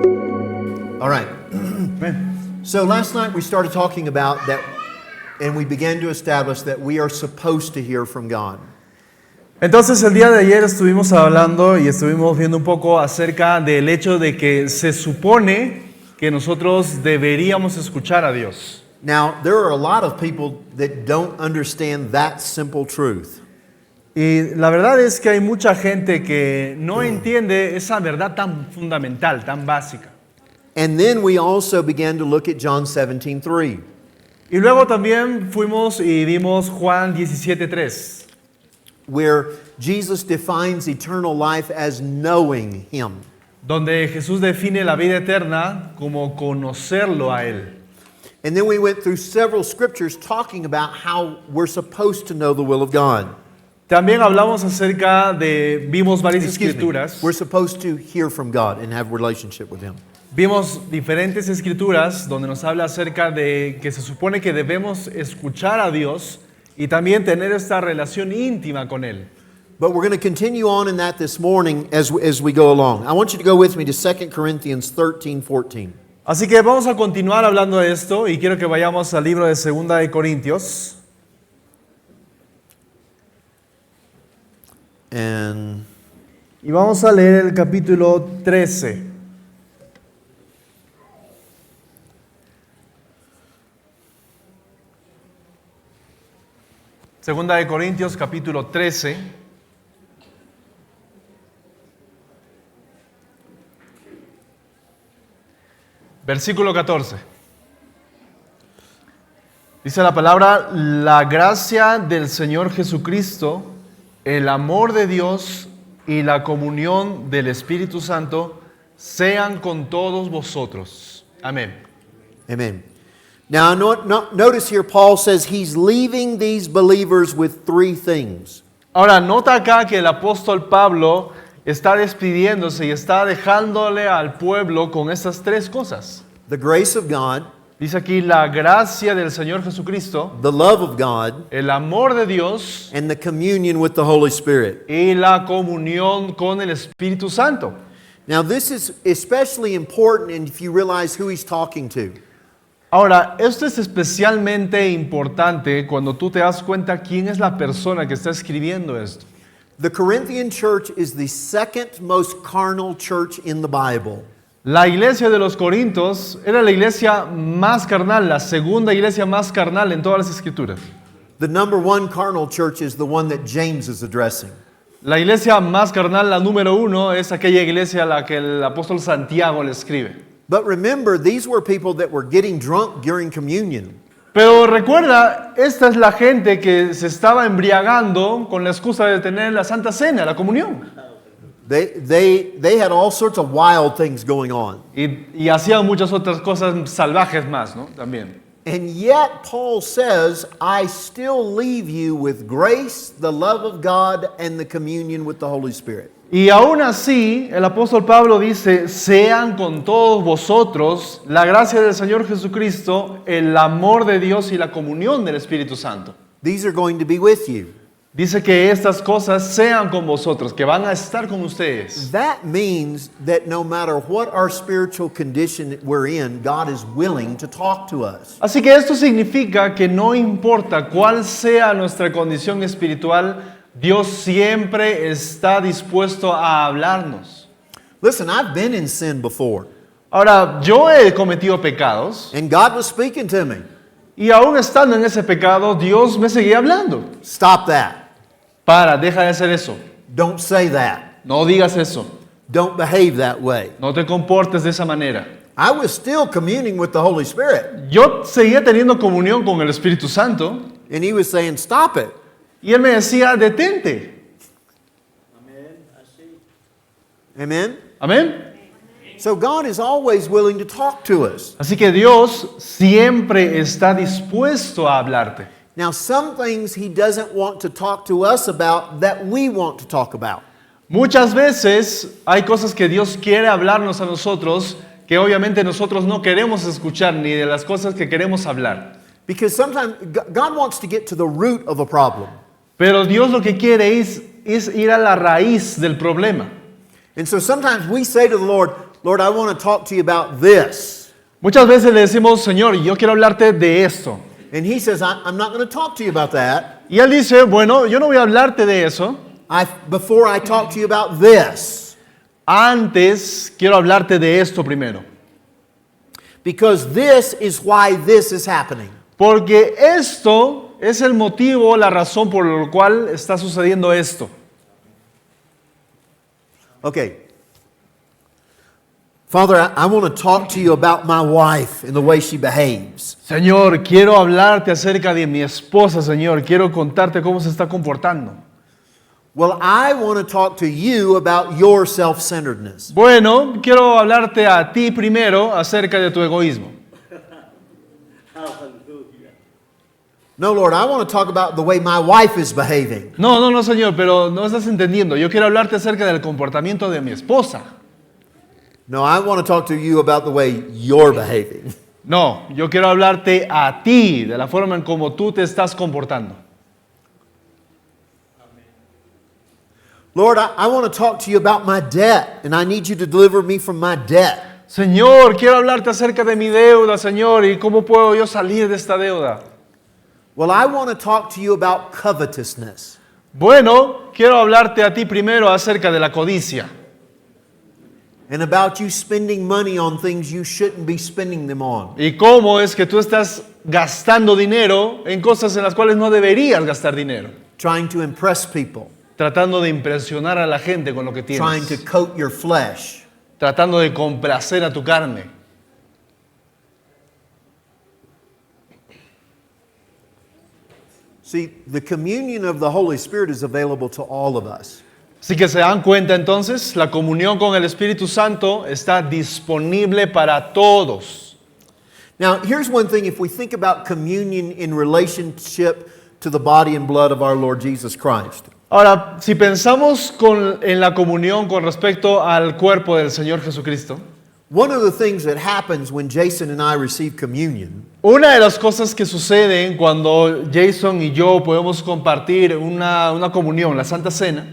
All right. So last night we started talking about that, and we began to establish that we are supposed to hear from God. Entonces el día de ayer estuvimos hablando y estuvimos viendo un poco acerca del hecho de que se supone que nosotros deberíamos escuchar a Dios. Now, there are a lot of people that don't understand that simple truth. Y la verdad es que hay mucha gente que no entiende esa verdad tan fundamental, tan básica. And then we also began to look at John 17:3. Y luego también fuimos y vimos Juan 17:3. Where Jesus defines eternal life as knowing Him. Donde Jesús define la vida eterna como conocerlo a Él. And then we went through several scriptures talking about how we're supposed to know the will of God. También hablamos vimos varias escrituras. We're supposed to hear from God and have a relationship with Him. Vimos diferentes escrituras donde nos habla acerca de que se supone que debemos escuchar a Dios y también tener esta relación íntima con Él. But we're going to continue on in that this morning as we go along. I want you to go with me to 2 Corinthians 13:14. Así que vamos a continuar hablando de esto y quiero que vayamos al libro de 2 de Corintios. Y vamos a leer el capítulo 13. Segunda de Corintios, capítulo 13. Versículo 14. Dice la palabra: la gracia del Señor Jesucristo, el amor de Dios y la comunión del Espíritu Santo sean con todos vosotros. Amén. Amen. Now, notice here Paul says he's leaving these believers with three things. Ahora, nota acá que el apóstol Pablo está despidiéndose y está dejándole al pueblo con estas tres cosas. The grace of God. Dice aquí la gracia del Señor Jesucristo, the love of God, el amor de Dios, and the communion with the Holy Spirit. Y la comunión con el Espíritu Santo. Now, this is especially important if you realize who he's talking to. Ahora, esto es especialmente importante cuando tú te das cuenta quién es la persona que está escribiendo esto. The Corinthian church is the second most carnal church in the Bible. La iglesia de los Corintios era la iglesia más carnal, la segunda iglesia más carnal en todas las escrituras. The number one carnal church is the one that James is addressing. La iglesia más carnal, la número uno, es aquella iglesia a la que el apóstol Santiago le escribe. But remember, these were people that were getting drunk during communion. Pero recuerda, esta es la gente que se estaba embriagando con la excusa de tener la Santa Cena, la comunión. They had all sorts of wild things going on. Y hacían muchas otras cosas salvajes más, ¿no? También. And yet Paul says, I still leave you with grace, the love of God, and the communion with the Holy Spirit. Y aún así, el apóstol Pablo dice, sean con todos vosotros la gracia del Señor Jesucristo, el amor de Dios y la comunión del Espíritu Santo. These are going to be with you. Dice que estas cosas sean con vosotros, que van a estar con ustedes. That means that no matter what our spiritual condition we're in, God is willing to talk to us. Así que esto significa que no importa cuál sea nuestra condición espiritual, Dios siempre está dispuesto a hablarnos. Listen, I've been in sin before. Ahora, yo he cometido pecados. And God was speaking to me. Y aún estando en ese pecado, Dios me seguía hablando. Stop that. Deja de hacer eso. Don't say that. No digas eso. Don't behave that way. No te comportes de esa manera. I was still communing with the Holy Spirit. Yo seguía teniendo comunión con el Espíritu Santo. And he was saying, stop it. Y él me decía, detente. Amen? Amén. So God is always willing to talk to us. Así que Dios siempre está dispuesto a hablarte. Now, some things he doesn't want to talk to us about that we want to talk about. Muchas veces hay cosas que Dios quiere hablarnos a nosotros que obviamente nosotros no queremos escuchar ni de las cosas que queremos hablar. Because sometimes God wants to get to the root of a problem. Pero Dios lo que quiere es ir a la raíz del problema. And so sometimes we say to the Lord, Lord, I want to talk to you about this. Muchas veces le decimos, Señor, yo quiero hablarte de esto. And he says, I'm not going to talk to you about that Y Él dice, bueno, yo no voy a hablarte de eso. before I talk to you about this. Antes quiero hablarte de esto primero. Because this is why this is happening. Porque esto es el motivo, la razón por la cual está sucediendo esto. Okay. Father, I want to talk to you about my wife and the way she behaves. Señor, quiero hablarte acerca de mi esposa, Señor. Quiero contarte cómo se está comportando. Well, I want to talk to you about your self-centeredness. Bueno, quiero hablarte a ti primero acerca de tu egoísmo. No, Lord, I want to talk about the way my wife is behaving. No, Señor, pero no estás entendiendo. Yo quiero hablarte acerca del comportamiento de mi esposa. No, I want to talk to you about the way you're behaving. No, yo quiero hablarte a ti de la forma en cómo tú te estás comportando. Lord, I want to talk to you about my debt, and I need you to deliver me from my debt. Señor, quiero hablarte acerca de mi deuda, Señor, y cómo puedo yo salir de esta deuda. Well, I want to talk to you about covetousness. Bueno, quiero hablarte a ti primero acerca de la codicia And about you spending money on things you shouldn't be spending them on. y cómo es que tú estás gastando dinero en cosas en las cuales no deberías gastar dinero, Trying to impress people. tratando de impresionar a la gente con lo que Trying to tienes, coat your flesh. tratando de complacer a tu carne. See, the communion of the Holy Spirit is available to all of us. Así que se dan cuenta entonces, la comunión con el Espíritu Santo está disponible para todos. Now, here's one thing if we think about communion in relationship to the body and blood of our Lord Jesus Christ. Ahora, si pensamos en la comunión con respecto al cuerpo del Señor Jesucristo, One of the things that happens when Jason and I receive communion una de las cosas que suceden cuando Jason y yo podemos compartir una comunión, la Santa Cena,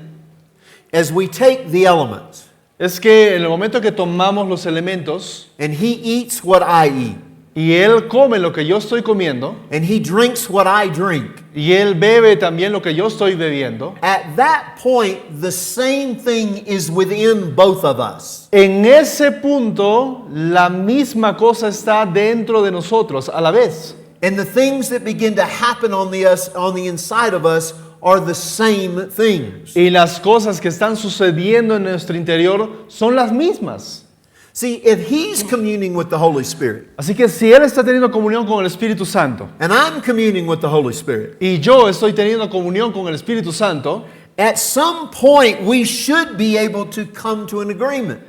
as we take the elements es que en el momento que tomamos los elementos and he eats what I eat y Él come lo que yo estoy comiendo and he drinks what I drink, y Él bebe también lo que yo estoy bebiendo, at that point the same thing is within both of us. en ese punto la misma cosa está dentro de nosotros a la vez. And the things that begin to happen on the inside of us are the same things. Y las cosas que están sucediendo en nuestro interior son las mismas. See, if he's communing with the Holy Spirit Así que si Él está teniendo comunión con el Espíritu Santo and I'm communing with the Holy Spirit, y yo estoy teniendo comunión con el Espíritu Santo, at some point we should be able to come to an agreement.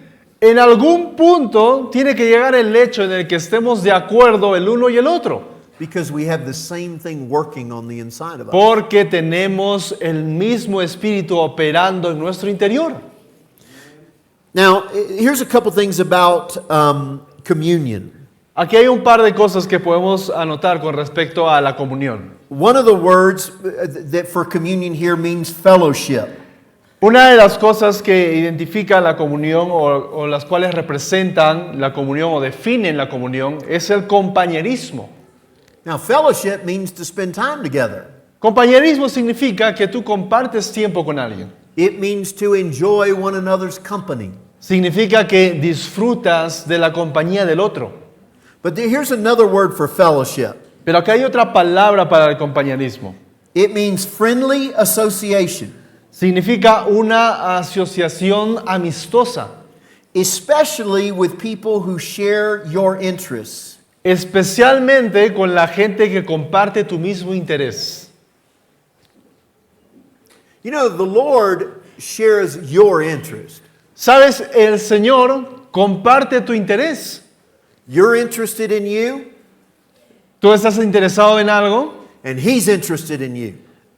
en algún punto tiene que llegar el hecho en el que estemos de acuerdo el uno y el otro, Because we have the same thing working on the inside of us. porque tenemos el mismo Espíritu operando en nuestro interior. Now, here's a couple things about communion. Aquí hay un par de cosas que podemos anotar con respecto a la comunión. One of the words that for communion here means fellowship. Una de las cosas que identifica la comunión o las cuales representan la comunión o definen la comunión es el compañerismo. Now, fellowship means to spend time together. Compañerismo significa que tú compartes tiempo con alguien. It means to enjoy one another's company. Significa que disfrutas de la compañía del otro. But here's another word for fellowship. Pero acá hay otra palabra para el compañerismo. It means friendly association, Significa una asociación amistosa, especially with people who share your interests. especialmente con la gente que comparte tu mismo interés. You know, the Lord shares your interest. Sabes, el Señor comparte tu interés. You're interested in you, Tú estás interesado en algo and He's interested in you.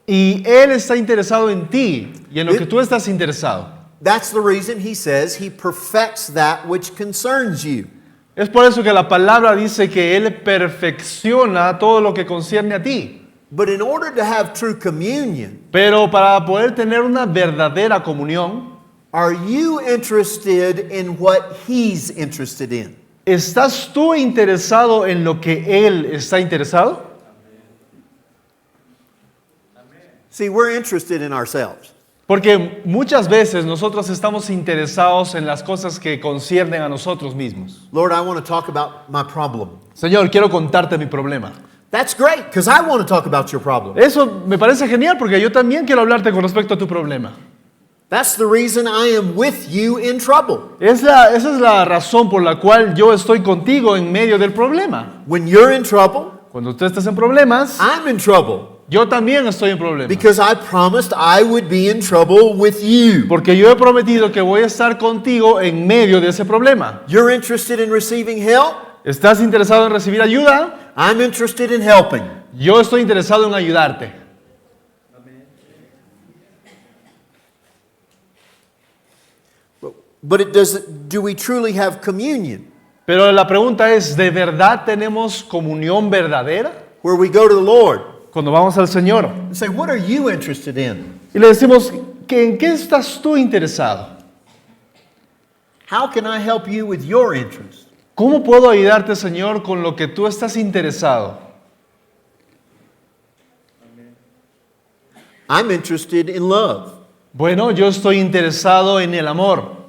y Él está interesado en ti y en lo que tú estás interesado. That's the reason He says He perfects that which concerns you. Es por eso que la palabra dice que Él perfecciona todo lo que concierne a ti. But in order to have true communion, Pero para poder tener una verdadera comunión, Are you interested in what He's interested in? ¿Estás tú interesado en lo que Él está interesado? See, we're interested in ourselves. Porque muchas veces nosotros estamos interesados en las cosas que conciernen a nosotros mismos. Lord, I want to talk about my problem. Señor, quiero contarte mi problema. That's great, because I want to talk about your problem. Eso me parece genial porque yo también quiero hablarte con respecto a tu problema. That's the reason I am with you in trouble. Esa es la razón por la cual yo estoy contigo en medio del problema. When you're in trouble, Cuando tú estás en problemas, I'm in trouble. yo también estoy en problemas. Because I promised I would be in trouble with you. Porque yo he prometido que voy a estar contigo en medio de ese problema. You're interested in receiving help? ¿Estás interesado en recibir ayuda? I'm interested in helping. Yo estoy interesado en ayudarte. But do we truly have communion? Pero la pregunta es, ¿de verdad tenemos comunión verdadera? Where we go to the Lord Cuando vamos al Señor and say, what are you interested in? y le decimos, ¿en qué estás tú interesado? How can I help you with your interest? ¿Cómo puedo ayudarte, Señor, con lo que tú estás interesado? I'm interested in love. Bueno, yo estoy interesado en el amor.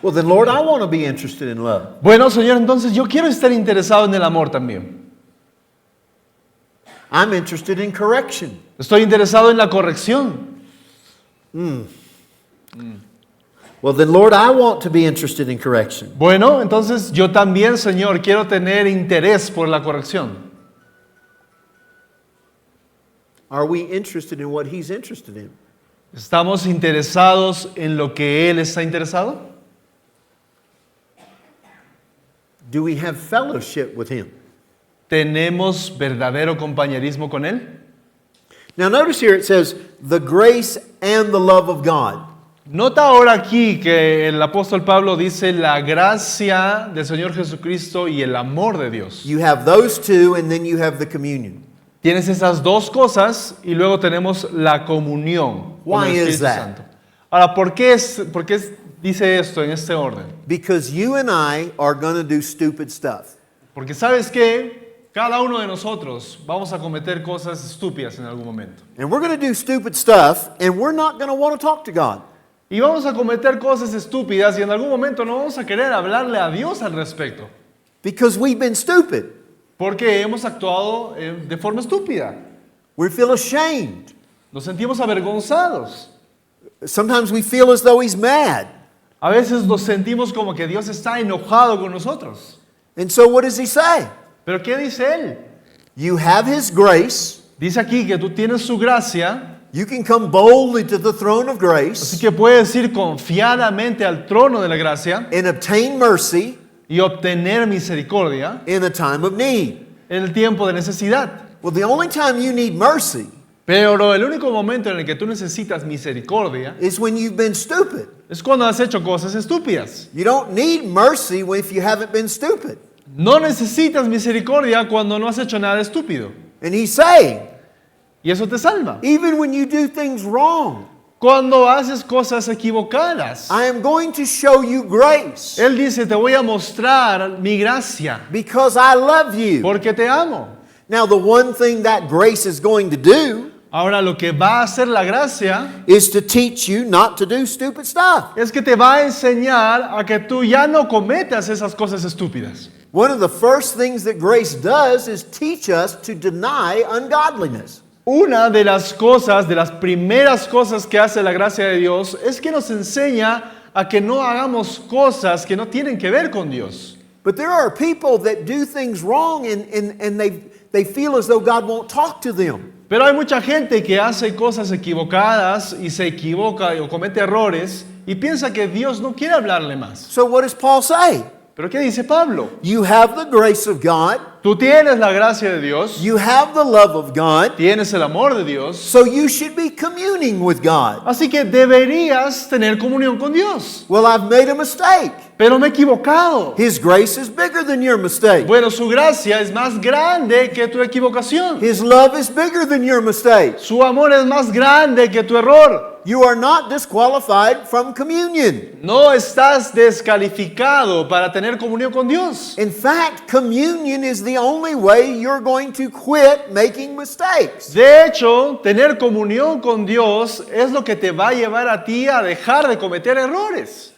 Well, then, Lord, I want to be interested in love. Bueno, Señor, entonces yo quiero estar interesado en el amor también. I'm interested in correction. Estoy interesado en la corrección. Well, then, Lord, I want to be interested in correction. Bueno, entonces yo también, Señor, quiero tener interés por la corrección. Are we interested in what He's interested in? ¿Estamos interesados en lo que Él está interesado? Do we have fellowship with Him? ¿Tenemos verdadero compañerismo con Él? Now, notice here it says, the grace and the love of God. Nota ahora aquí que el apóstol Pablo dice la gracia del Señor Jesucristo y el amor de Dios. You have those two, and then you have the communion. Tienes esas dos cosas y luego tenemos la comunión con Why el is Espíritu that? Santo. Ahora, ¿por qué dice esto en este orden? Because you and I are going to do stupid stuff. Porque sabes que cada uno de nosotros vamos a cometer cosas estúpidas en algún momento. And we're going to do stupid stuff, and we're not going to want to talk to God. Y vamos a cometer cosas estúpidas y en algún momento no vamos a querer hablarle a Dios al respecto. Because we've been stupid. Porque hemos actuado de forma estúpida. We feel ashamed. Nos sentimos avergonzados. Sometimes we feel as though He's mad. A veces nos sentimos como que Dios está enojado con nosotros. And so what does He say? ¿Pero qué dice Él? You have His grace. Dice aquí que tú tienes su gracia, You can come boldly to the throne of así grace que puedes ir confiadamente al trono de la gracia and obtain mercy y obtener misericordia in a time of need. en el tiempo de necesidad. Well, the only time you need mercy Pero el único momento en el que tú necesitas misericordia is when you've been stupid. es cuando has hecho cosas estúpidas. You don't need mercy if you haven't been stupid. No necesitas misericordia cuando no has hecho nada estúpido. And He's saying, Y eso te salva. even when you do things wrong, Cuando haces cosas equivocadas, I am going to show you grace Él dice, te voy a mostrar mi gracia because I love you. porque te amo. Now, the one thing that grace is going to do Ahora lo que va a hacer la gracia is to teach you not to do stupid stuff. es que te va a enseñar a que tú ya no cometas esas cosas estúpidas. One of the first things that grace does is teach us to deny ungodliness. Una de las cosas, de las primeras cosas que hace la gracia de Dios es que nos enseña a que no hagamos cosas que no tienen que ver con Dios. But there are people that do things wrong and they feel as though God won't talk to them. Pero hay mucha gente que hace cosas equivocadas y se equivoca o comete errores y piensa que Dios no quiere hablarle más. So what does Paul say? ¿Pero qué dice Pablo? You have the grace of God. Tú tienes la gracia de Dios, you have the love of God, tienes el amor de Dios, so you should be communing with God. así que deberías tener comunión con Dios. Well, I've made a mistake. Pero me he equivocado. His grace is bigger than your mistake. Bueno, su gracia es más grande que tu equivocación. His love is bigger than your mistake. Su amor es más grande que tu error. You are not disqualified from communion. No estás descalificado para tener comunión con Dios. In fact, communion is the only way you're going to quit making mistakes. De hecho, tener comunión con Dios es lo que te va a llevar a ti a dejar de cometer errores.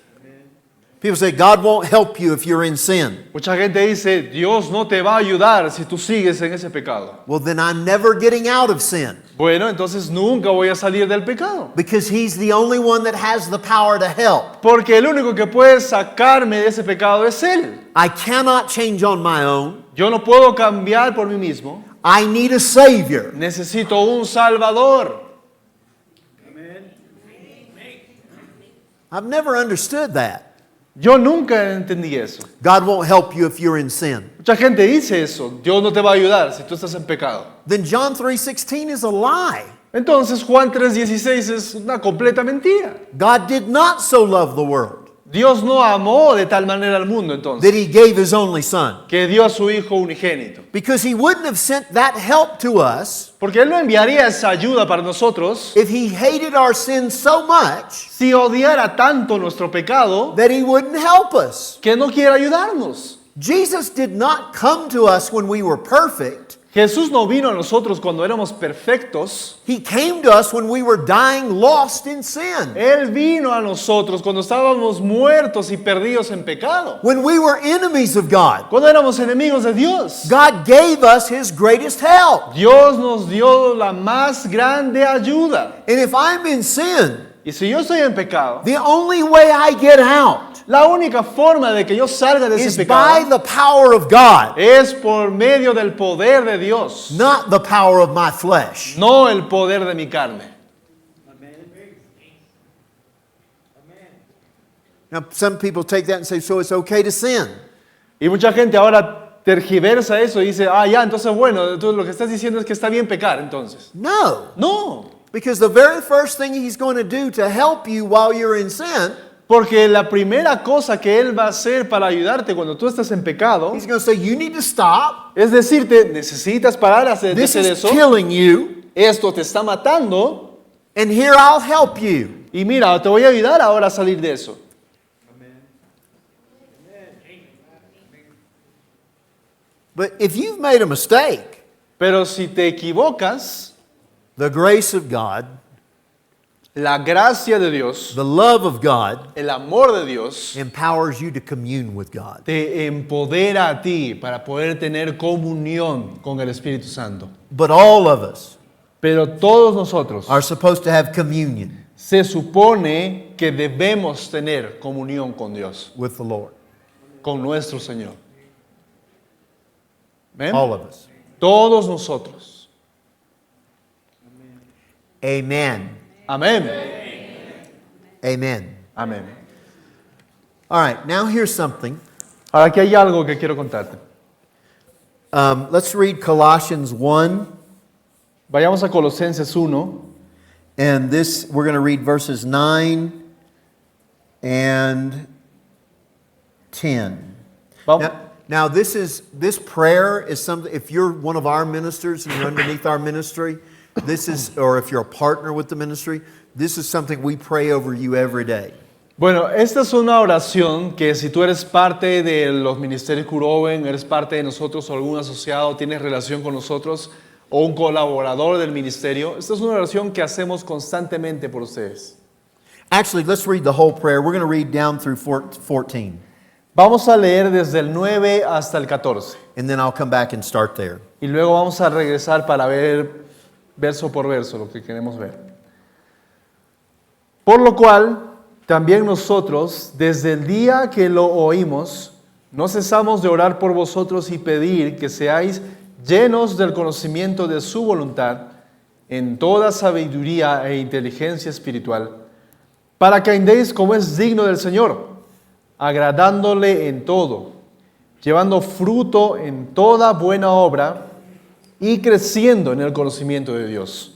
People say God won't help you if you're in sin. Mucha gente dice, Dios no te va a ayudar si tú sigues en ese pecado. Well, then I'm never getting out of sin Bueno, entonces nunca voy a salir del pecado. because He's the only one that has the power to help. Porque el único que puede sacarme de ese pecado es Él. I cannot change on my own. Yo no puedo cambiar por mí mismo. I need a Savior. Necesito un Salvador. I've never understood that. Yo nunca entendí eso. God won't help you if you're in sin. Mucha gente dice eso. Dios no te va a ayudar si tú estás en pecado. Then John 3:16 is a lie. Entonces Juan 3:16 es una completa mentira. God did not so love the world Dios no amó de tal manera al mundo entonces, that He gave His only Son. que dio a su Hijo unigénito. Because He wouldn't have sent that help to us Porque Él no enviaría esa ayuda para nosotros if He hated our sin so much si odiara tanto nuestro pecado that He wouldn't help us. que no quiere ayudarnos. Jesus did not come to us when we were perfect. Jesús no vino a nosotros cuando éramos perfectos. He came to us when we were dying lost in sin. Él vino a nosotros cuando estábamos muertos y perdidos en pecado. When we were enemies of God. Cuando éramos enemigos de Dios. God gave us His greatest help. Dios nos dio la más grande ayuda. And if I'm in sin, Y si yo estoy en pecado, the only way I get out la única forma de que yo salga de ese is by pecado the power of God, es por medio del poder de Dios, not the power of my flesh. no el poder de mi carne. Now, some people take that and say, so it's okay to sin. Y mucha gente ahora tergiversa eso y dice, ya, entonces bueno, entonces lo que estás diciendo es que está bien pecar, entonces. No, No, because the very first thing He's going to do to help you while you're in sin, porque la primera cosa que Él va a hacer para ayudarte cuando tú estás en pecado He's going to say, you need to stop. es decirte, necesitas parar de This hacer is eso, killing you, esto te está matando, and here I'll help you. y mira, te voy a ayudar ahora a salir de eso. But if you've made a mistake, Pero si te equivocas, the grace of God, la gracia de Dios, the love of God, el amor de Dios, empowers you to commune with God. te empodera a ti para poder tener comunión con el Espíritu Santo. But all of us Pero todos nosotros are supposed to have communion se supone que debemos tener comunión con Dios, with the Lord. con nuestro Señor. ¿Ven? All of us. Todos nosotros. Amen. Amén. Amen. Amén. All right, now here's something. Ahora aquí hay algo que quiero contarte. Let's read Colossians 1, Vayamos a Colosenses 1. and this we're going to read verses 9 and 10. Vamos. Now this prayer is something. If you're one of our ministers and you're underneath our ministry, this is, or if you're a partner with the ministry, this is something we pray over you every day. Bueno, esta es una oración que si tú eres parte de los ministerios Curoven, eres parte de nosotros o algún asociado, tienes relación con nosotros o un colaborador del ministerio, esta es una oración que hacemos constantemente por ustedes. Actually, let's read the whole prayer. We're going to read down through 14, Vamos a leer desde el 9 hasta el 14 and then I'll come back and start there. y luego vamos a regresar para ver verso por verso lo que queremos ver. Por lo cual, también nosotros, desde el día que lo oímos, no cesamos de orar por vosotros y pedir que seáis llenos del conocimiento de su voluntad en toda sabiduría e inteligencia espiritual, para que andéis como es digno del Señor, agradándole en todo, llevando fruto en toda buena obra y creciendo en el conocimiento de Dios,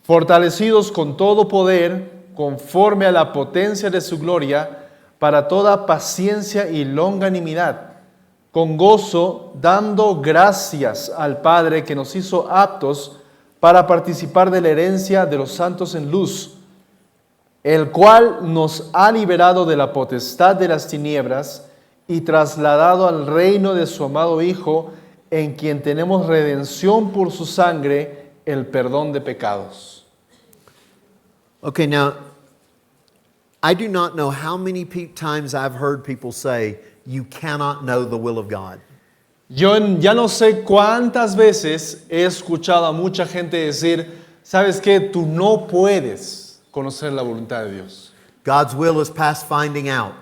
fortalecidos con todo poder, conforme a la potencia de su gloria, para toda paciencia y longanimidad, con gozo, dando gracias al Padre que nos hizo aptos para participar de la herencia de los santos en luz, el cual nos ha liberado de la potestad de las tinieblas y trasladado al reino de su amado Hijo, en quien tenemos redención por su sangre, el perdón de pecados. Okay, now, I do not know how many times I've heard people say, you cannot know the will of God. Yo ya no sé cuántas veces he escuchado a mucha gente decir, ¿sabes qué? Tú no puedes conocer la voluntad de Dios. God's will is past finding out.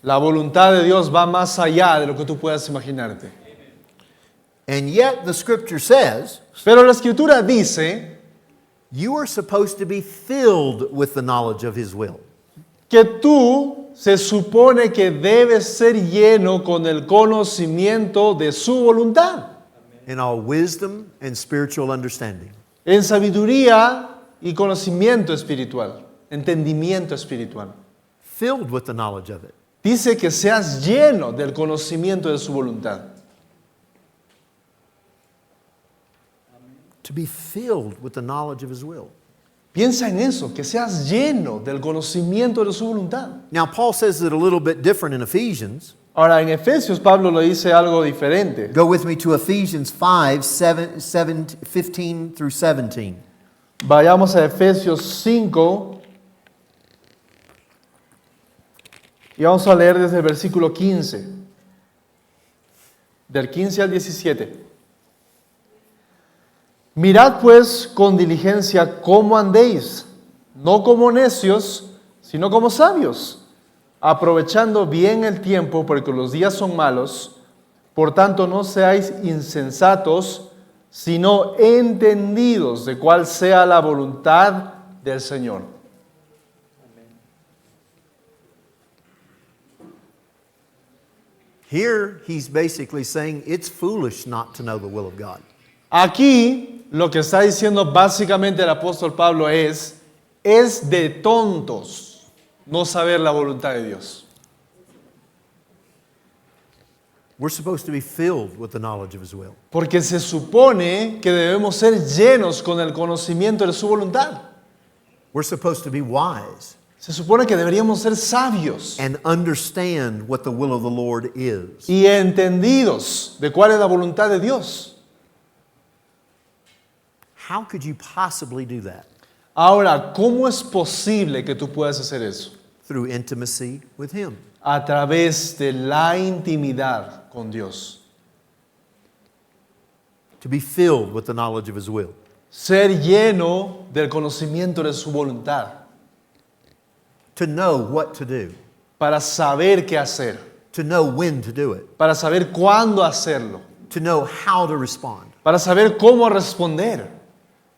La voluntad de Dios va más allá de lo que tú puedas imaginarte. And yet the scripture says, Pero la Escritura dice you are supposed to be filled with the knowledge of His will. que tú se supone que debes ser lleno con el conocimiento de su voluntad, In all wisdom and spiritual understanding. en sabiduría y conocimiento espiritual, entendimiento espiritual. Filled with the knowledge of it. Dice que seas lleno del conocimiento de su voluntad. To be filled with the knowledge of His will. Piensa en eso, que seas lleno del conocimiento de su voluntad. Now, Paul says it a little bit different in Ephesians. Ahora, en Efesios, Pablo lo dice algo diferente. Go with me to Ephesians 15 through 17. Vayamos a Efesios 5 y vamos a leer desde el versículo 15, del 15 al 17. Mirad pues con diligencia cómo andéis, no como necios, sino como sabios, aprovechando bien el tiempo porque los días son malos. Por tanto, no seáis insensatos, sino entendidos de cuál sea la voluntad del Señor. Here, he's basically saying it's foolish not to know the will of God. Aquí lo que está diciendo básicamente el apóstol Pablo es de tontos no saber la voluntad de Dios. We're supposed to be filled with the knowledge of His will. Porque se supone que debemos ser llenos con el conocimiento de su voluntad. We're supposed to be wise Se supone que deberíamos ser sabios and understand what the will of the Lord is. y entendidos de cuál es la voluntad de Dios. How could you possibly do that? Ahora, ¿cómo es posible que tú puedas hacer eso? Through intimacy with Him. A través de la intimidad con Dios. To be filled with the knowledge of His will. Ser lleno del conocimiento de su voluntad. To know what to do. Para saber qué hacer. To know when to do it. Para saber cuándo hacerlo. To know how to respond. Para saber cómo responder.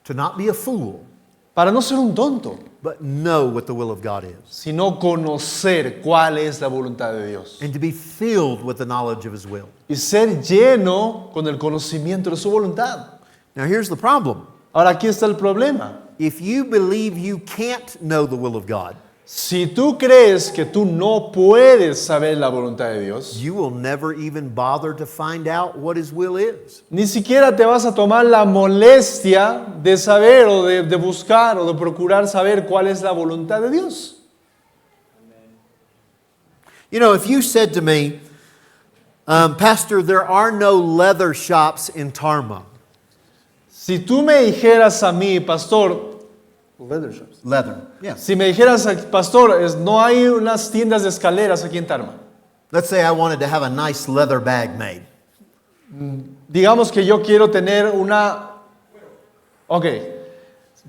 To not be a fool, Para no ser un tonto, but know what the will of God is. sino conocer cuál es la voluntad de Dios. And to be filled with the knowledge of His will. Y ser lleno con el conocimiento de su voluntad. Now here's the problem. Ahora aquí está el problema. If you believe you can't know the will of God, Si tú crees que tú no puedes saber la voluntad de Dios, you will never even bother to find out what His will is. ni siquiera te vas a tomar la molestia de saber o de buscar o de procurar saber cuál es la voluntad de Dios. You know, if you said to me, Pastor, there are no leather shops in Tarma. Si tú me dijeras a mí, pastor, Leather, yes. si me dijeras, pastor, no hay unas tiendas de escaleras aquí en Tarma. Let's say I wanted to have a nice leather bag made. Digamos que yo quiero tener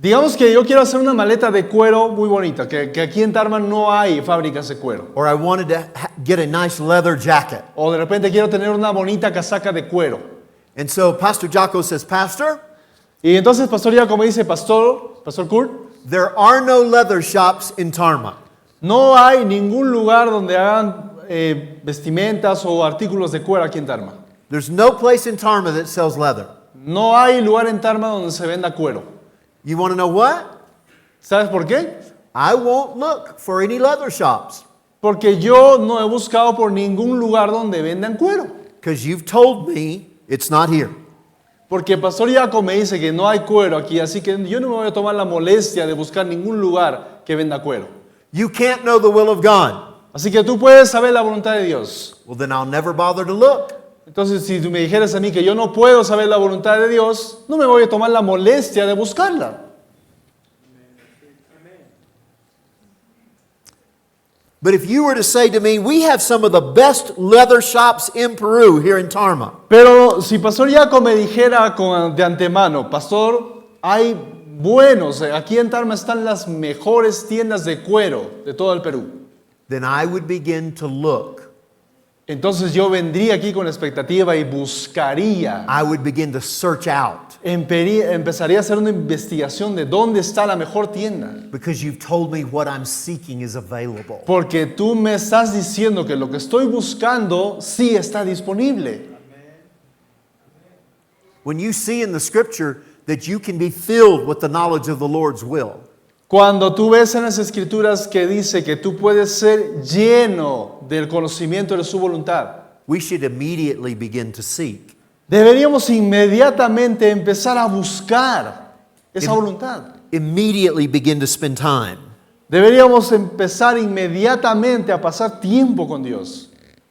digamos que yo quiero hacer una maleta de cuero muy bonita, que aquí en Tarma no hay fábricas de cuero. Or I wanted to get a nice leather jacket. O de repente quiero tener una bonita casaca de cuero. And so Pastor Jocko says, Pastor, Y entonces Pastor Jacob me dice, Pastor Kurt, there are no leather shops in Tarma. no hay ningún lugar donde hagan vestimentas o artículos de cuero aquí en Tarma. There's no place in Tarma that sells leather. No hay lugar en Tarma donde se venda cuero. You want to know what? ¿Sabes por qué? I won't look for any leather shops Porque yo no he buscado por ningún lugar donde vendan cuero. because you've told me it's not here. Porque Pastor Jaco me dice que no hay cuero aquí, así que yo no me voy a tomar la molestia de buscar ningún lugar que venda cuero. You can't know the will of God. Así que tú puedes saber la voluntad de Dios. Well, then I'll never bother to look. Entonces, si tú me dijeras a mí que yo no puedo saber la voluntad de Dios, no me voy a tomar la molestia de buscarla. But if you were to say to me, we have some of the best leather shops in Peru here in Tarma, Pero si Pastor Jaco me dijera de antemano, Pastor, hay buenos, aquí en Tarma están las mejores tiendas de cuero de todo el Perú. then I would begin to look. Entonces yo vendría aquí con expectativa y buscaría, I would begin to search out empezaría a hacer una investigación de dónde está la mejor tienda. because you've told me what I'm seeking is available. Porque tú me estás diciendo que lo que estoy buscando sí está disponible. When you see in the scripture that you can be filled with the knowledge of the Lord's will, Cuando tú ves en las escrituras que dice que tú puedes ser lleno del conocimiento de su voluntad, we should immediately begin to seek. deberíamos inmediatamente empezar a buscar esa voluntad. Immediately begin to spend time. Deberíamos empezar inmediatamente a pasar tiempo con Dios.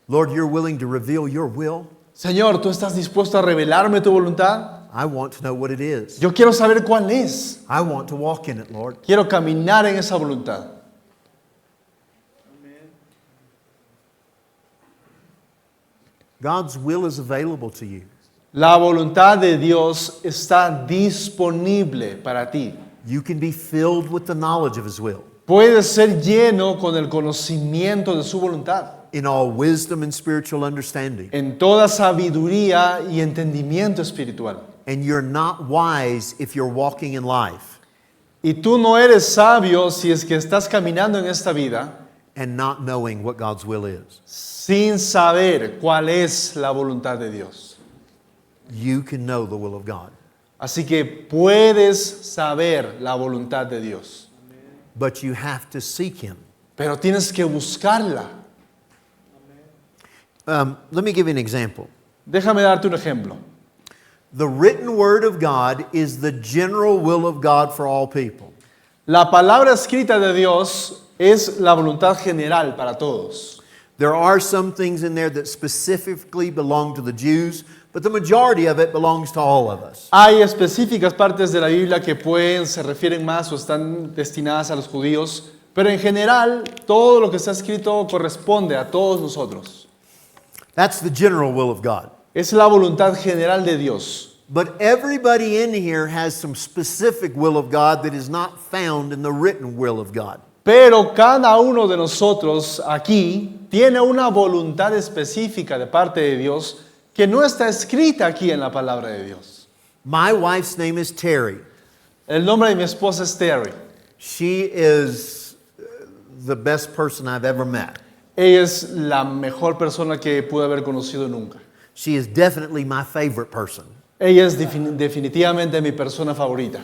Lord, you're willing to reveal your will? Señor, ¿tú estás dispuesto a revelarme tu voluntad? I want to know what it is. Yo quiero saber cuál es. I want to walk in it, Lord. Quiero caminar en esa voluntad. God's will is available to you. La voluntad de Dios está disponible para ti. You can be filled with the knowledge of His will Puedes ser lleno con el conocimiento de su voluntad, in all wisdom and spiritual understanding. en toda sabiduría y entendimiento espiritual. And you're not wise if you're walking in life Y tú no eres sabio si es que estás caminando en esta vida and not knowing what God's will is. sin saber cuál es la voluntad de Dios. You can know the will of God, Así que puedes saber la voluntad de Dios, but you have to seek Him. pero tienes que buscarla. Let me give you an example. Déjame darte un ejemplo. The written word of God is the general will of God for all people. La palabra escrita de Dios es la voluntad general para todos. There are some things in there that specifically belong to the Jews, but the majority of it belongs to all of us. Hay específicas partes de la Biblia que se refieren más o están destinadas a los judíos, pero en general todo lo que está escrito corresponde a todos nosotros. That's the general will of God. Es la voluntad general de Dios. But everybody in here has some specific will of God that is not found in the written will of God. Pero cada uno de nosotros aquí tiene una voluntad específica de parte de Dios que no está escrita aquí en la palabra de Dios. My wife's name is Terry. El nombre de mi esposa es Terry. She is the best person I've ever met. Ella es la mejor persona que pude haber conocido nunca. She is definitely my favorite person. Ella es definitivamente mi persona favorita.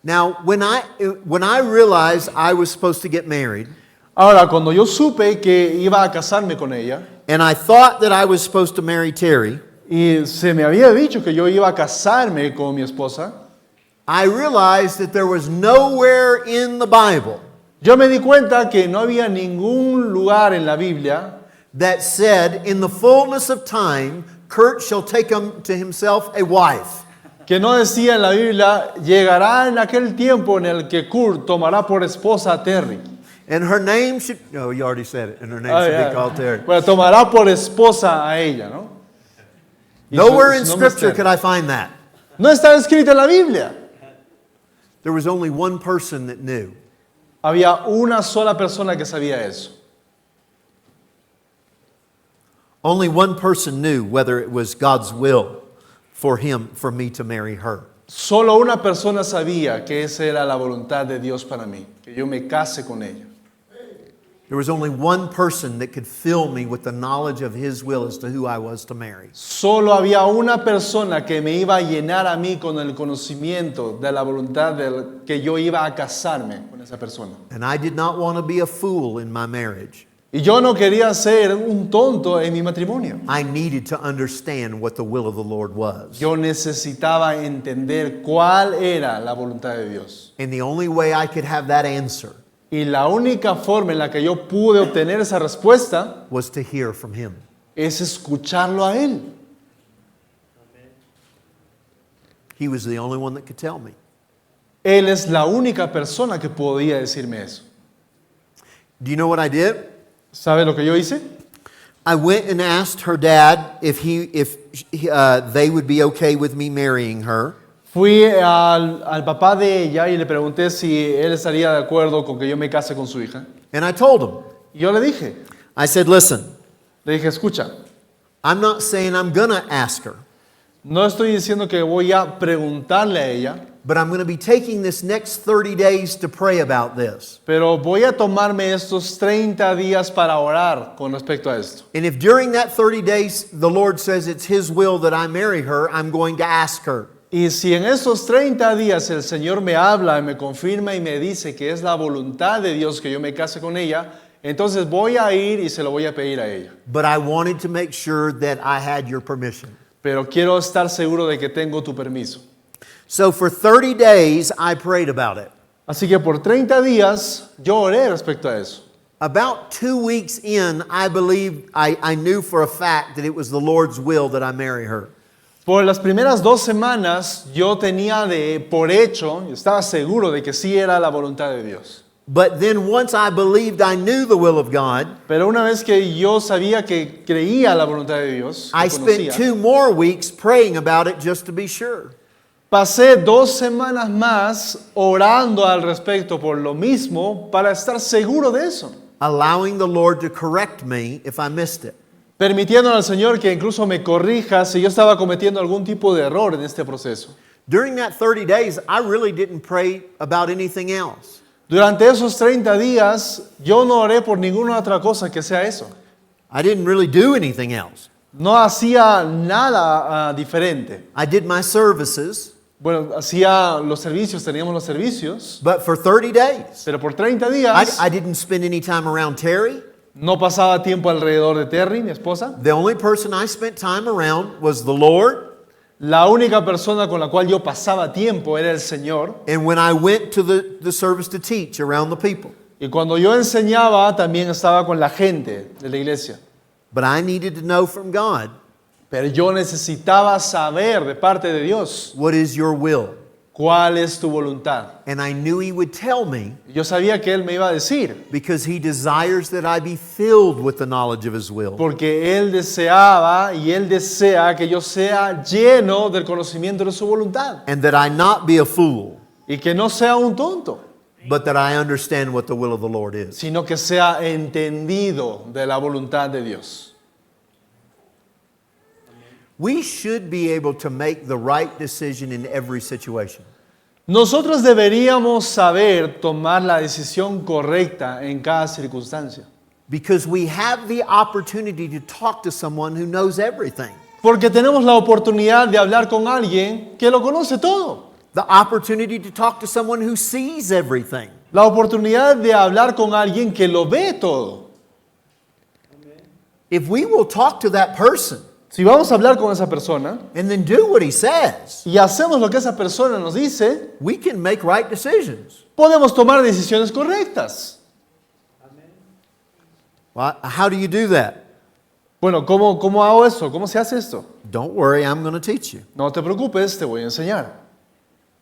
Now, when I realized I was supposed to get married, Ahora, cuando yo supe que iba a casarme con ella and I thought that I was supposed to marry Terry, y se me había dicho que yo iba a casarme con mi esposa, I realized that there was nowhere in the Bible yo me di cuenta que no había ningún lugar en la Biblia that said, in the fullness of time, Kurt shall take to himself a wife. que no decía en la Biblia, llegará en aquel tiempo en el que Kurt tomará por esposa a Terry. And her name should, no, you already said it, and her name Ah, should ya. be called Terry. Bueno, tomará por esposa a ella, ¿no? Y Nowhere su in nombre es Scripture Terry. could I find that. No está escrito en la Biblia. There was only one person that knew. Había una sola persona que sabía eso. Only one person knew whether it was God's will for me to marry her. Solo una persona sabía que esa era la voluntad de Dios para mí, que yo me case con ella. There was only one person that could fill me with the knowledge of His will as to who I was to marry. Solo había una persona que me iba a llenar a mí con el conocimiento de la voluntad de que yo iba a casarme con esa persona. And I did not want to be a fool in my marriage. Y yo no quería ser un tonto en mi matrimonio. I needed to understand what the will of the Lord was. Yo necesitaba entender cuál era la voluntad de Dios. And the only way I could have that answer Y la única forma en la que yo pude obtener esa respuesta was to hear from Him. es escucharlo a Él. He was the only one that could tell me. Él es la única persona que podía decirme eso. Do you know what I did? ¿Sabe lo que yo hice? I went and asked her dad if they would be okay with me marrying her. Fui al papá de ella y le pregunté si él estaría de acuerdo con que yo me case con su hija. And I told him, Y yo le dije, listen, escucha, I'm not saying I'm going to ask her, no estoy diciendo que voy a preguntarle a ella, but I'm going to be taking this next 30 days to pray about this. pero voy a tomarme estos 30 días para orar con respecto a esto. And if during that 30 days the Lord says it's His will that I marry her, I'm going to ask her. Y si en esos 30 días el Señor me habla y me confirma y me dice que es la voluntad de Dios que yo me case con ella, entonces voy a ir y se lo voy a pedir a ella. But I wanted to make sure that I had your permission. Pero quiero estar seguro de que tengo tu permiso. So for 30 days, I prayed about it. Así que por 30 días yo oré respecto a eso. About 2 weeks in, I believe I knew for a fact that it was the Lord's will that I marry her. Por las primeras 2 semanas yo tenía por hecho, estaba seguro de que sí era la voluntad de Dios. But then once I believed I knew the will of God, Pero una vez que yo sabía que creía la voluntad de Dios, I lo spent conocía, 2 more weeks praying about it just to be sure. pasé 2 semanas más orando al respecto por lo mismo para estar seguro de eso. Allowing the Lord to correct me if I missed it. Permitiendo al Señor que incluso me corrija si yo estaba cometiendo algún tipo de error en este proceso. During that 30 days, I really didn't pray about anything else. Durante esos 30 días, yo no oré por ninguna otra cosa que sea eso. I didn't really do anything else. No hacía nada diferente. I did my services, Bueno, hacía los servicios, teníamos los servicios, but for 30 days, pero por 30 días I didn't spend any time around Terry. no pasaba tiempo alrededor de Terry, mi esposa. The only person I spent time around was the Lord. La única persona con la cual yo pasaba tiempo era el Señor. And when I went to the service to teach around the people. Y cuando yo enseñaba, también estaba con la gente de la iglesia. But I needed to know from God, Pero yo necesitaba saber de parte de Dios what is your will? cuál es tu voluntad. And I knew He would tell me Yo sabía que Él me iba a decir, because He desires that I be filled with the knowledge of His will. porque Él deseaba y Él desea que yo sea lleno del conocimiento de su voluntad. And that I not be a fool, Y que no sea un tonto, but that I understand what the will of the Lord is. sino que sea entendido de la voluntad de Dios. We should be able to make the right decision in every situation. Nosotros deberíamos saber tomar la decisión correcta en cada circunstancia. Because we have the opportunity to talk to someone who knows everything. Porque tenemos la oportunidad de hablar con alguien que lo conoce todo. The opportunity to talk to someone who sees everything. La oportunidad de hablar con alguien que lo ve todo. If we will talk to that person Si vamos a hablar con esa persona and then do what he says, y hacemos lo que esa persona nos dice, we can make right decisions. podemos tomar decisiones correctas. Well, how do you do that? Bueno, ¿cómo hago eso? ¿Cómo se hace esto? Don't worry, I'm going to teach you. No te preocupes, te voy a enseñar.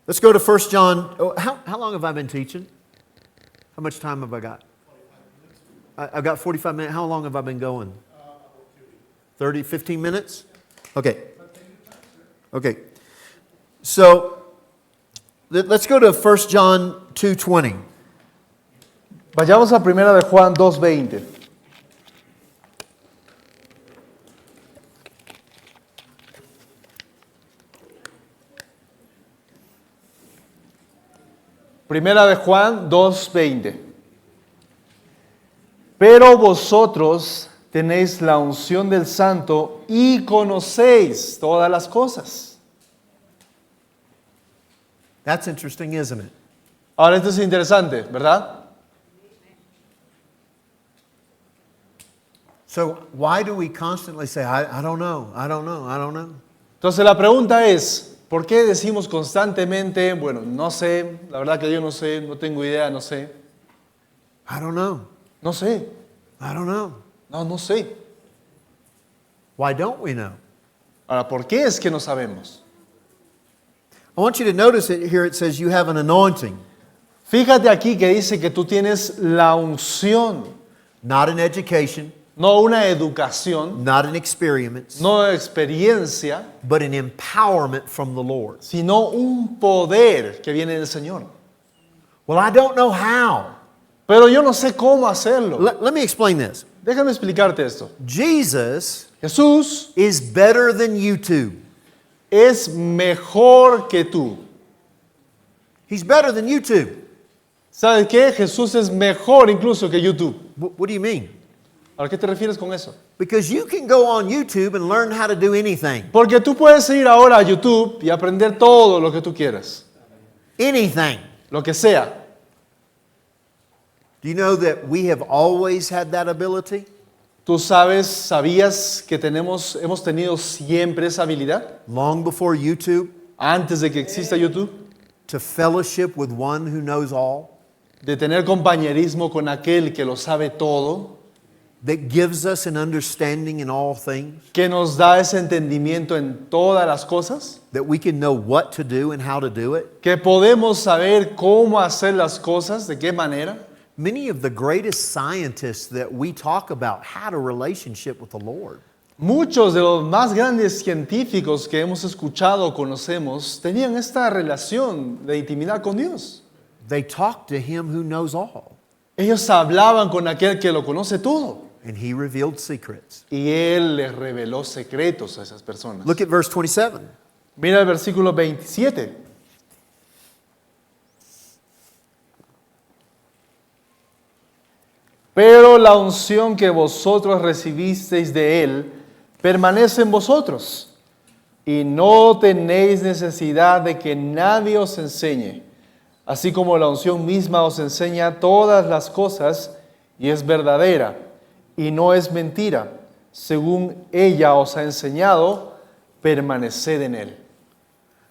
Let's go to 1 John. Oh, how long have I been teaching? How much time have I got? I've got 45 minutes. How long have I been going? 30, 15 minutes? Okay. Okay. So, let's go to 1 John 2:20. Vayamos a 1 de Juan 2:20. Primera de Juan 2:20. Pero vosotros tenéis la unción del Santo y conocéis todas las cosas. That's interesting, isn't it? Ahora esto es interesante, ¿verdad? So why do we constantly say, I don't know, I don't know, I don't know? Entonces la pregunta es, ¿por qué decimos constantemente, bueno, no sé, la verdad que yo no sé, no tengo idea, no sé, I don't know, no sé, I don't know. no sé? Why don't we know? Ahora, ¿por qué es que no sabemos? I want you to notice it here. It says you have an anointing, Fíjate aquí que dice que tú tienes la unción, not an education, no una educación, not an experience, no experiencia, but an empowerment from the Lord. sino un poder que viene del Señor. Well, I don't know how. Pero yo no sé cómo hacerlo. Let me explain this. Déjame explicarte esto. Jesus Jesús is better than YouTube. es mejor que tú. He's better than YouTube. ¿Sabes qué? Jesús es mejor incluso que YouTube. What do you mean? ¿A qué te refieres con eso? Because you can go on YouTube and learn how to do anything. Porque tú puedes ir ahora a YouTube y aprender todo lo que tú quieras. Anything. Lo que sea. Do you know that we have always had that ability? ¿Tú sabías que hemos tenido siempre esa habilidad? Long before YouTube, Antes de que exista YouTube. to fellowship with one who knows all, De tener compañerismo con aquel que lo sabe todo. that gives us an understanding in all things, Que nos da ese entendimiento en todas las cosas. that we can know what to do and how to do it. Que podemos saber cómo hacer las cosas, de qué manera. Many of the greatest scientists that we talk about had a relationship with the Lord. Muchos de los más grandes científicos que hemos escuchado o conocemos tenían esta relación de intimidad con Dios. They talked to him who knows all, Ellos hablaban con aquel que lo conoce todo. and he revealed secrets. Y Él les reveló secretos a esas personas. Look at verse 27. Mira el versículo 27. Pero la unción que vosotros recibisteis de Él permanece en vosotros, y no tenéis necesidad de que nadie os enseñe, así como la unción misma os enseña todas las cosas, y es verdadera, y no es mentira. Según ella os ha enseñado, permaneced en Él.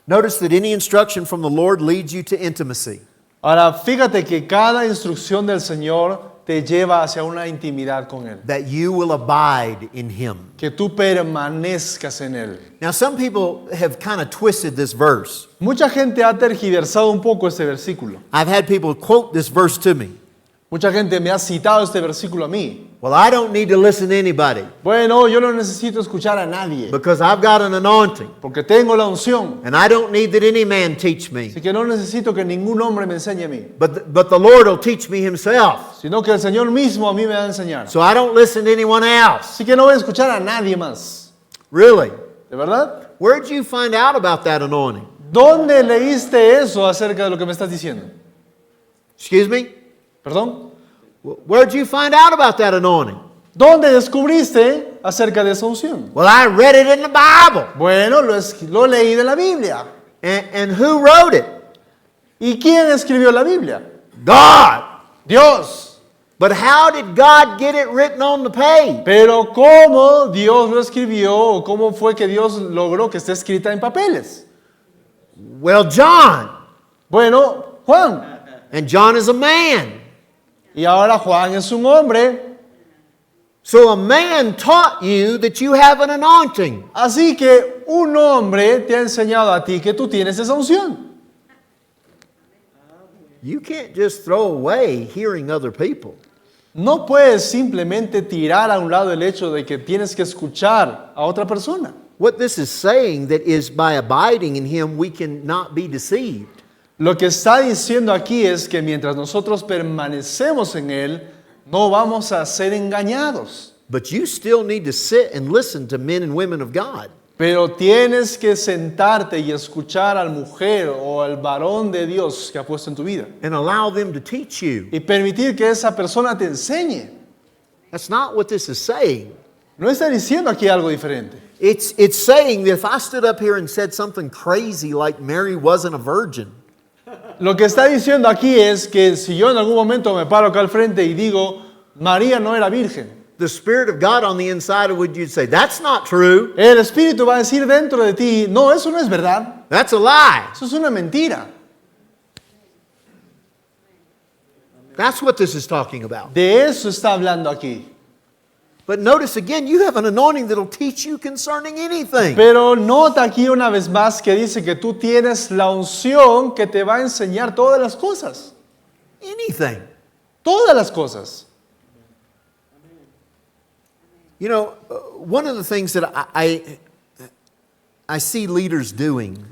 Notice that any instruction from the Lord leads you to intimacy. Ahora, fíjate que cada instrucción del Señor te lleva hacia una intimidad con Él. That you will abide in him. Que tú permanezcas en Él. Now, some people have kind of twisted this verse. Mucha gente ha tergiversado un poco este versículo. I've had people quote this verse to me. Mucha gente me ha citado este versículo a mí. Well, I don't need to listen to anybody Bueno, yo no necesito escuchar a nadie, because I've got an anointing, porque tengo la unción. and I don't need that any man teach me. Así que no necesito que ningún hombre me enseñe a mí, But the Lord will teach me himself. sino que el Señor mismo a mí me va a enseñar. So I don't listen to anyone else. Así que no voy a escuchar a nadie más. Really? ¿De verdad? Where'd you find out about that anointing? ¿Dónde leíste eso acerca de lo que me estás diciendo? Excuse me? ¿Perdón? Where'd you find out about that anointing? ¿Dónde descubriste acerca de esa unción? Well, I read it in the Bible. Bueno, lo leí de la Biblia. And who wrote it? ¿Y quién escribió la Biblia? God. Dios. But how did God get it written on the page? Pero ¿cómo Dios lo escribió o cómo fue que Dios logró que esté escrita en papeles? Well, John. Bueno, Juan. And John is a man. Y ahora Juan es un hombre. So a man taught you that you have an anointing. Así que un hombre te ha enseñado a ti que tú tienes esa unción. You can't just throw away hearing other people. No puedes simplemente tirar a un lado el hecho de que tienes que escuchar a otra persona. What this is saying that is by abiding in him we cannot be deceived. Lo que está diciendo aquí es que mientras nosotros permanecemos en Él, no vamos a ser engañados. But you still need to sit and listen to men and women of God. Pero tienes que sentarte y escuchar al mujer o al varón de Dios que ha puesto en tu vida. And allow them to teach you. Y permitir que esa persona te enseñe. That's not what this is saying. No está diciendo aquí algo diferente. It's saying that if I stood up here and said something crazy like Mary wasn't a virgin, Lo que está diciendo aquí es que si yo en algún momento me paro acá al frente y digo, María no era virgen, the Spirit of God on the inside of you'd say, that's not true. el Espíritu va a decir dentro de ti, no, eso no es verdad, That's a lie. eso es una mentira. That's what this is talking about. De eso está hablando aquí. But notice again, you have an anointing that'll teach you concerning anything. Pero nota aquí una vez más que dice que tú tienes la unción que te va a enseñar todas las cosas. Anything. Todas las cosas. You know, one of the things that I see leaders doing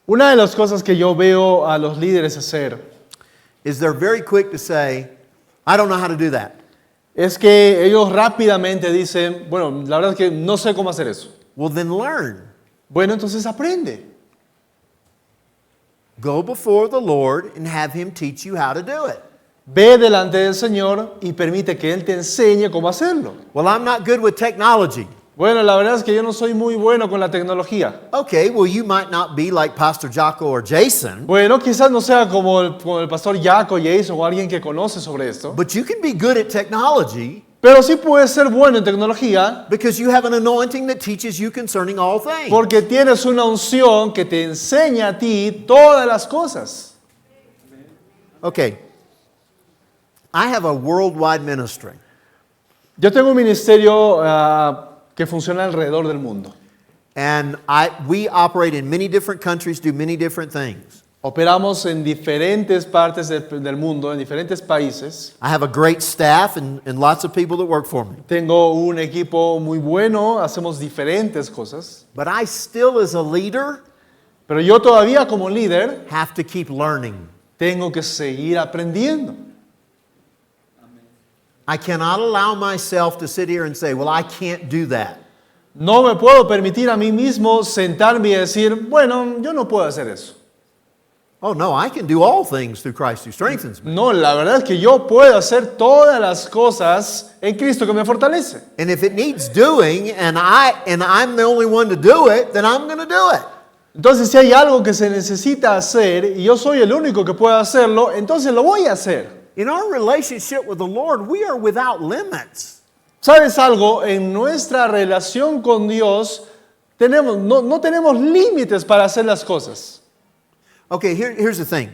Una de las cosas que yo veo a los líderes hacer is they're very quick to say, I don't know how to do that. es que ellos rápidamente dicen, bueno, la verdad es que no sé cómo hacer eso. Well, then learn. Bueno, entonces aprende. Go before the Lord and have Him teach you how to do it. Ve delante del Señor y permite que Él te enseñe cómo hacerlo. Well, I'm not good with technology. Bueno, la verdad es que yo no soy muy bueno con la tecnología. Okay, well, you might not be like Pastor Jocko or Jason, Bueno, quizás no sea como el pastor Jaco, Jason o alguien que conoce sobre esto. but you can be good at technology Pero sí puedes ser bueno en tecnología because you have an anointing that teaches you concerning all things. porque tienes una unción que te enseña a ti todas las cosas. Okay, I have a worldwide ministry. Yo tengo un ministerio que funciona alrededor del mundo. And we operate in many different countries, do many different things. Operamos en diferentes partes del mundo, en diferentes países. I have a great staff and lots of people that work for me. Tengo un equipo muy bueno, hacemos diferentes cosas. But I still, as a leader, Pero yo todavía como líder have to keep learning. tengo que seguir aprendiendo. I cannot allow myself to sit here and say, well, I can't do that. No me puedo permitir a mí mismo sentarme y decir, bueno, yo no puedo hacer eso. Oh, no, I can do all things through Christ who strengthens me. No, la verdad es que yo puedo hacer todas las cosas en Cristo que me fortalece. And if it needs doing and I'm the only one to do it, then I'm going to do it. Entonces, si hay algo que se necesita hacer y yo soy el único que puedo hacerlo, entonces lo voy a hacer. In our relationship with the Lord, we are without limits. ¿Sabes algo? En nuestra relación con Dios no tenemos límites para hacer las cosas. Okay, here's the thing.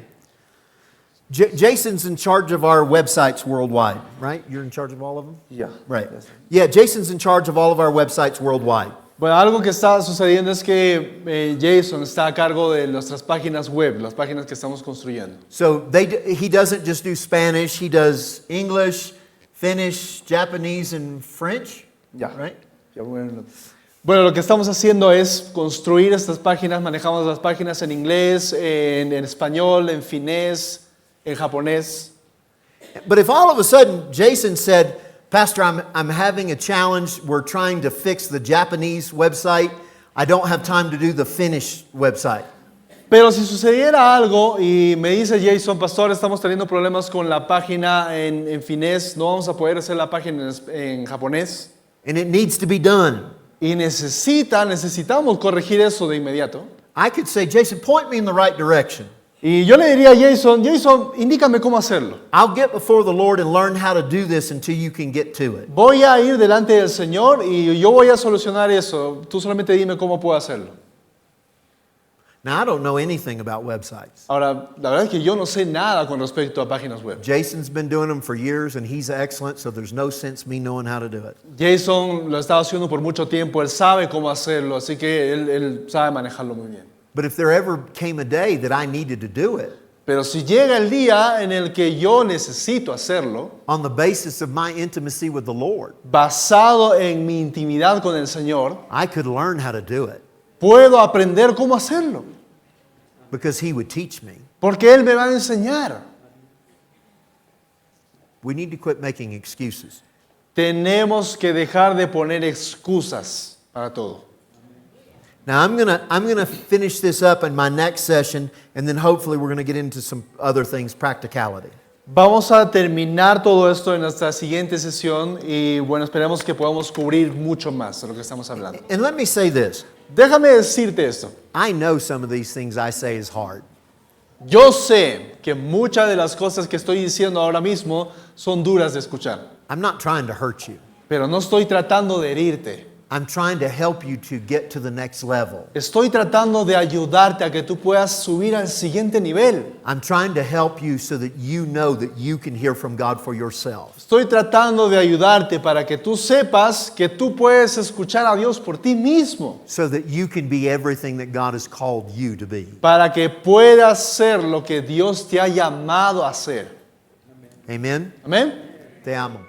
Jason's in charge of our websites worldwide, right? You're in charge of all of them? Yeah. Right. Yeah, Jason's in charge of all of our websites worldwide. Bueno, algo que está sucediendo es que Jason está a cargo de nuestras páginas web, las páginas que estamos construyendo. So he doesn't just do Spanish, he does English, Finnish, Japanese, and French. Ya. Right? Bueno, lo que estamos haciendo es construir estas páginas, manejamos las páginas en inglés, en español, en finés, en japonés. But if all of a sudden Jason said, Pastor, I'm having a challenge. We're trying to fix the Japanese website. I don't have time to do the Finnish website. Pero si sucediera algo y me dice Jason, pastor, estamos teniendo problemas con la página en finés, no vamos a poder hacer la página en japonés. And it needs to be done. Y necesitamos corregir eso de inmediato. I could say, Jason, point me in the right direction. Y yo le diría a Jason, indícame cómo hacerlo. I'll get before the Lord and learn how to do this until you can get to it. Voy a ir delante del Señor y yo voy a solucionar eso. Tú solamente dime cómo puedo hacerlo. Now, I don't know anything about websites. Ahora, la verdad es que yo no sé nada con respecto a páginas web. Jason's been doing them for years and he's excellent, so there's no sense me knowing how to do it. Jason lo ha estado haciendo por mucho tiempo, él sabe cómo hacerlo, así que él sabe manejarlo muy bien. But if there ever came a day that I needed to do it, Pero si llega el día en el que yo necesito hacerlo, on the basis of my intimacy with the Lord, basado en mi intimidad con el Señor, I could learn how to do it puedo aprender cómo hacerlo, because He would teach me. porque Él me va a enseñar. We need to quit making excuses. Tenemos que dejar de poner excusas para todo. Now, I'm gonna finish this up in my next session, and then hopefully we're going to get into some other things, practicality. Vamos a terminar todo esto en nuestra siguiente sesión y bueno, esperemos que podamos cubrir mucho más de lo que estamos hablando. And let me say this. Déjame decirte esto. I know some of these things I say is hard. Yo sé que muchas de las cosas que estoy diciendo ahora mismo son duras de escuchar, I'm not trying to hurt you. pero no estoy tratando de herirte. I'm trying to help you to get to the next level. Estoy tratando de ayudarte a que tú puedas subir al siguiente nivel. I'm trying to help you so that you know that you can hear from God for yourself. Estoy tratando de ayudarte para que tú sepas que tú puedes escuchar a Dios por ti mismo. So that you can be everything that God has called you to be. Para que puedas ser lo que Dios te ha llamado a ser. Amen? Amén. Te amo.